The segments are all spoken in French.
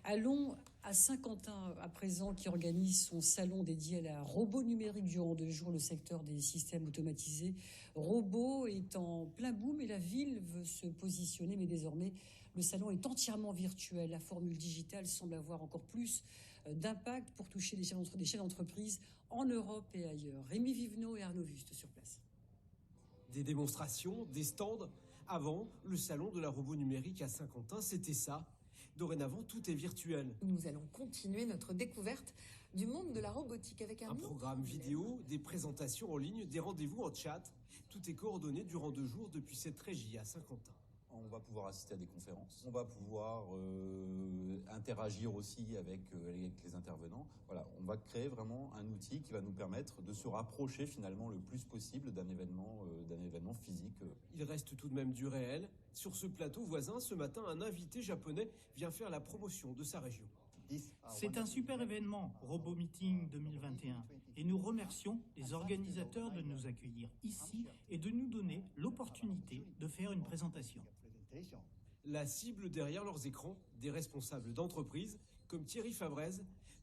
Allons à Saint-Quentin à présent, qui organise son salon dédié à la robot numérique durant 2 jours, le secteur des systèmes automatisés. Robot est en plein boom et la ville veut se positionner, mais désormais le salon est entièrement virtuel. La formule digitale semble avoir encore plus d'impact pour toucher des chefs d'entreprise en Europe et ailleurs. Rémi Vivenot et Arnaud Vuste sur place. Des démonstrations, des stands. Avant, le salon de la robot numérique à Saint-Quentin, c'était ça. Dorénavant, tout est virtuel. Nous allons continuer notre découverte du monde de la robotique avec un programme vidéo, des présentations en ligne, des rendez-vous en chat. Tout est coordonné durant 2 jours depuis cette régie à Saint-Quentin. On va pouvoir assister à des conférences, on va pouvoir interagir aussi avec les intervenants. Voilà, on va créer vraiment un outil qui va nous permettre de se rapprocher finalement le plus possible d'un événement physique. Il reste tout de même du réel. Sur ce plateau voisin, ce matin, un invité japonais vient faire la promotion de sa région. C'est un super événement, Robo Meeting 2021, et nous remercions les organisateurs de nous accueillir ici et de nous donner l'opportunité de faire une présentation. La cible derrière leurs écrans, des responsables d'entreprises comme Thierry Favrez,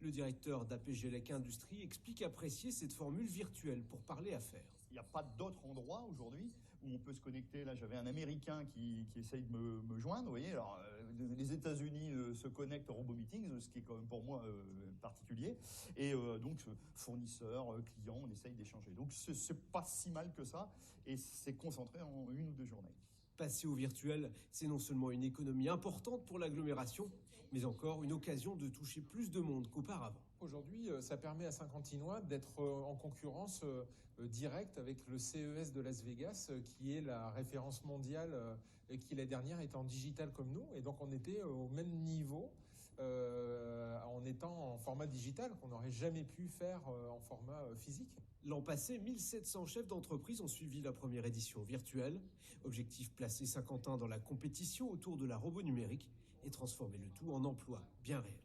le directeur d'APGLEC Industrie, explique apprécier cette formule virtuelle pour parler affaires. Il n'y a pas d'autre endroit aujourd'hui où on peut se connecter. Là, j'avais un Américain qui essaye de me joindre. Vous voyez, alors les États-Unis se connectent au RoboMeetings, ce qui est quand même pour moi particulier. Et donc, fournisseurs, clients, on essaye d'échanger. Donc, c'est pas si mal que ça. Et c'est concentré en 1 ou 2 journées. Passer au virtuel, c'est non seulement une économie importante pour l'agglomération, mais encore une occasion de toucher plus de monde qu'auparavant. Aujourd'hui, ça permet à Saint-Quentinois d'être en concurrence directe avec le CES de Las Vegas, qui est la référence mondiale et qui, la dernière, était en digital comme nous. Et donc, on était au même niveau en étant en format digital qu'on n'aurait jamais pu faire en format physique. L'an passé, 1700 chefs d'entreprise ont suivi la première édition virtuelle. Objectif, placer Saint-Quentin dans la compétition autour de la robot numérique et transformer le tout en emploi bien réel.